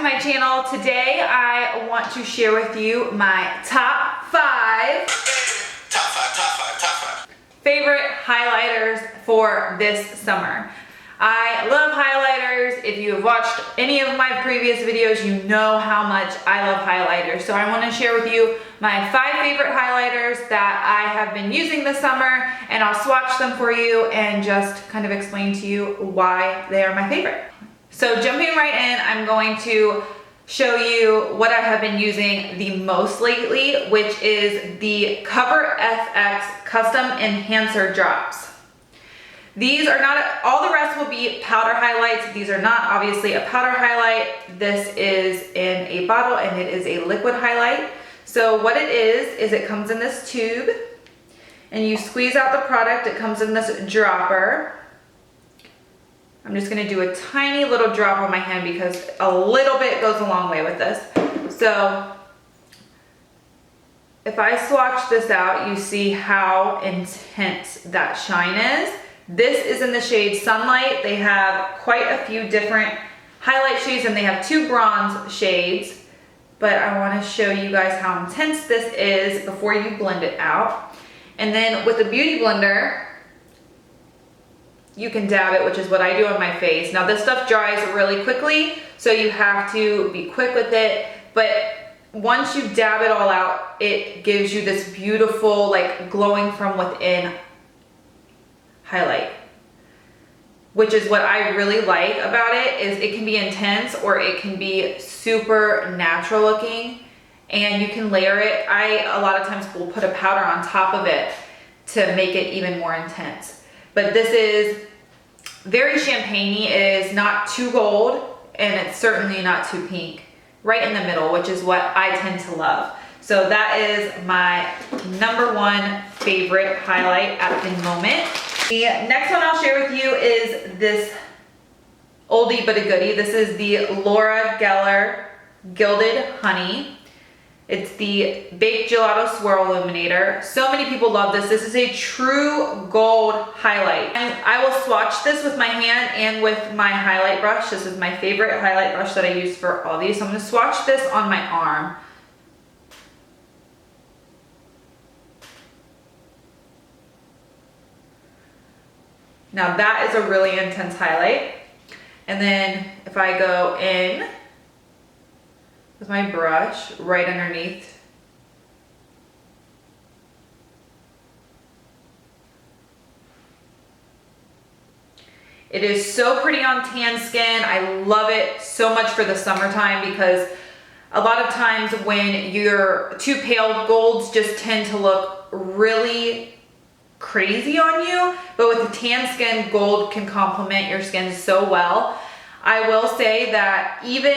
my channel. Today I want to share with you my top five favorite highlighters for this summer. I love highlighters. If you have watched any of my previous videos, you know how much I love highlighters. So I want to share with you my 5 favorite highlighters that I have been using this summer, and I'll swatch them for you and just kind of explain to you why they are my favorite. So jumping right in, I'm going to show you what I have been using the most lately, which is the Cover FX Custom Enhancer Drops. These are not, all the rest will be powder highlights. These are not obviously a powder highlight. This is in a bottle and it is a liquid highlight. So what it is it comes in this tube and you squeeze out the product. It comes in this dropper. I'm just gonna do a tiny little drop on my hand because a little bit goes a long way with this. So if I swatch this out, you see how intense that shine is. This is in the shade Sunlight. They have quite a few different highlight shades and they have 2 bronze shades, but I want to show you guys how intense this is before you blend it out. And then with the Beauty Blender, you can dab it, which is what I do on my face. Now this stuff dries really quickly, so you have to be quick with it, but once you dab it all out, it gives you this beautiful, like glowing from within highlight, which is what I really like about it. Is it can be intense or it can be super natural looking, and you can layer it. I a lot of times will put a powder on top of it to make it even more intense. But this is very champagne-y. It is not too gold and it's certainly not too pink. Right in the middle, which is what I tend to love. So that is my #1 favorite highlight at the moment. The next one I'll share with you is this oldie but a goodie. This is the Laura Geller Gilded Honey. It's the Baked Gelato Swirl Illuminator. So many people love this. This is a true gold highlight. And I will swatch this with my hand and with my highlight brush. This is my favorite highlight brush that I use for all these. So I'm gonna swatch this on my arm. Now that is a really intense highlight. And then if I go in with my brush right underneath, it is so pretty on tan skin. I love it so much for the summertime because a lot of times when you're too pale, golds just tend to look really crazy on you, but with the tan skin, gold can complement your skin so well. I will say that even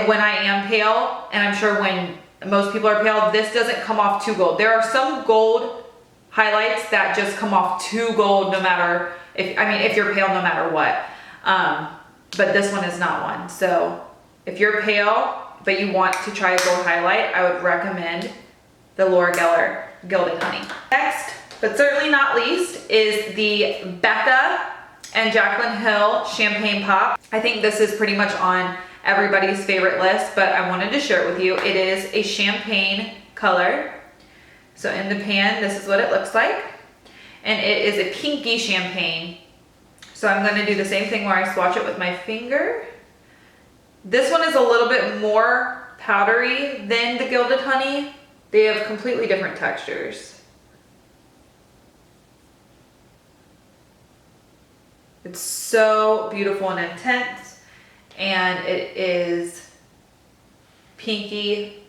when I am pale, and I'm sure when most people are pale, this doesn't come off too gold. There are some gold highlights that just come off too gold no matter, if you're pale no matter what. But this one is not one. So if you're pale, but you want to try a gold highlight, I would recommend the Laura Geller Gilded Honey. Next, but certainly not least, is the Becca and Jaclyn Hill Champagne Pop. I think this is pretty much on everybody's favorite list, but I wanted to share it with you. It is a champagne color. So in the pan, this is what it looks like. And it is a pinky champagne. So I'm gonna do the same thing where I swatch it with my finger. This one is a little bit more powdery than the Gilded Honey. They have completely different textures. It's so beautiful and intense, and it is pinky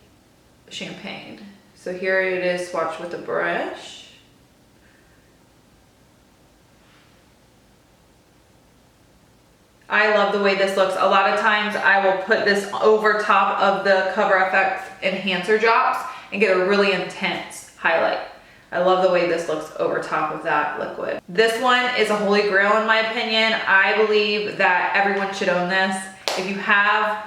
champagne. So here it is swatched with a brush. I love the way this looks. A lot of times I will put this over top of the Cover FX Enhancer Drops and get a really intense highlight. I love the way this looks over top of that liquid. This one is a holy grail in my opinion. I believe that everyone should own this. If you have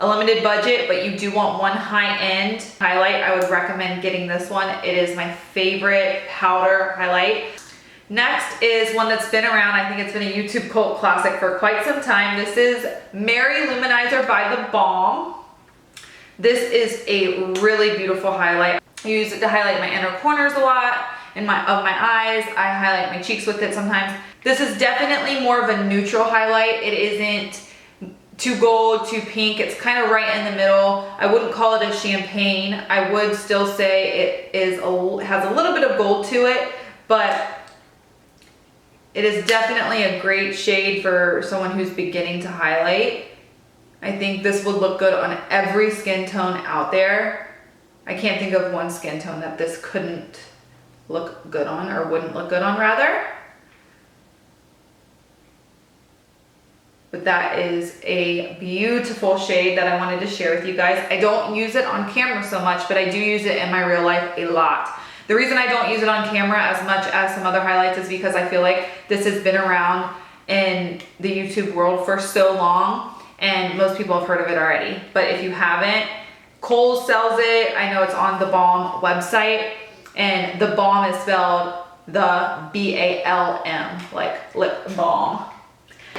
a limited budget, but you do want one high-end highlight, I would recommend getting this one. It is my favorite powder highlight. Next is one that's been around. I think it's been a YouTube cult classic for quite some time. This is MaryLouManizer by TheBalm. This is a really beautiful highlight. I use it to highlight my inner corners a lot of my eyes. I highlight my cheeks with it sometimes. This is definitely more of a neutral highlight. It isn't too gold, too pink. It's kind of right in the middle. I wouldn't call it a champagne. I would still say it has a little bit of gold to it, but it is definitely a great shade for someone who's beginning to highlight. I think this would look good on every skin tone out there. I can't think of one skin tone that this couldn't look good on, or wouldn't look good on rather. But that is a beautiful shade that I wanted to share with you guys. I don't use it on camera so much, but I do use it in my real life a lot. The reason I don't use it on camera as much as some other highlights is because I feel like this has been around in the YouTube world for so long, and most people have heard of it already. But if you haven't, Kohl's sells it. I know it's on the Balm website, and the Balm is spelled the B-A-L-M, like lip balm.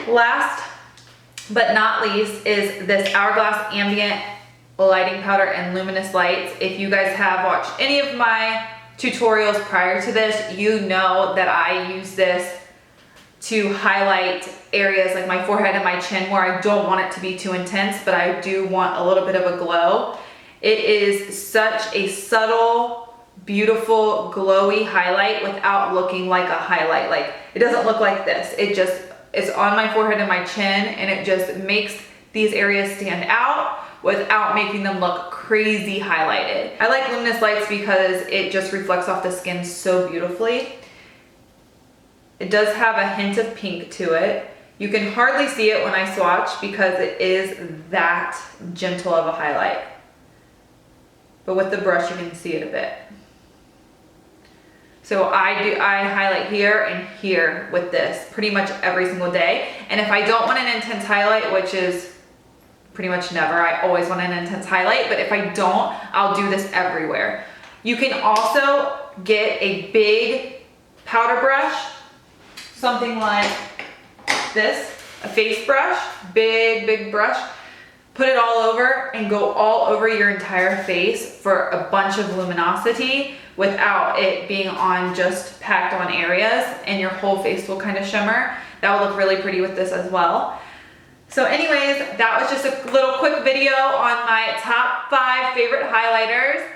Last but not least is this Hourglass Ambient Lighting Powder and Luminous Lights. If you guys have watched any of my tutorials prior to this, you know that I use this to highlight areas like my forehead and my chin where I don't want it to be too intense, but I do want a little bit of a glow. It is such a subtle, beautiful, glowy highlight without looking like a highlight. Like, it doesn't look like this. It's on my forehead and my chin, and it just makes these areas stand out without making them look crazy highlighted. I like Luminous Lights because it just reflects off the skin so beautifully. It does have a hint of pink to it. You can hardly see it when I swatch because it is that gentle of a highlight. But with the brush, you can see it a bit. So I highlight here and here with this pretty much every single day. And if I don't want an intense highlight, which is pretty much never, I always want an intense highlight, but if I don't, I'll do this everywhere. You can also get a big powder brush, something like this, a face brush, big brush. Put it all over and go all over your entire face for a bunch of luminosity without it being on just packed on areas, and your whole face will kind of shimmer. That will look really pretty with this as well. So anyways, that was just a little quick video on my top 5 favorite highlighters.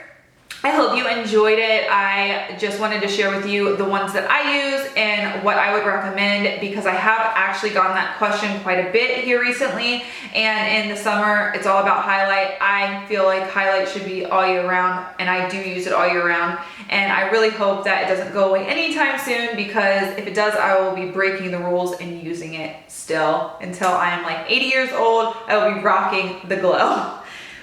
I hope you enjoyed it. I just wanted to share with you the ones that I use and what I would recommend, because I have actually gotten that question quite a bit here recently. And in the summer, it's all about highlight. I feel like highlight should be all year round, and I do use it all year round. And I really hope that it doesn't go away anytime soon, because if it does, I will be breaking the rules and using it still until I am like 80 years old. I will be rocking the glow.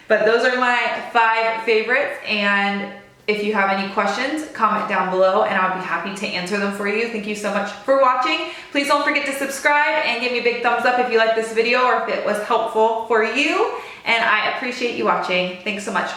But those are my 5 favorites, and if you have any questions, comment down below and I'll be happy to answer them for you. Thank you so much for watching. Please don't forget to subscribe and give me a big thumbs up if you like this video or if it was helpful for you. And I appreciate you watching. Thanks so much.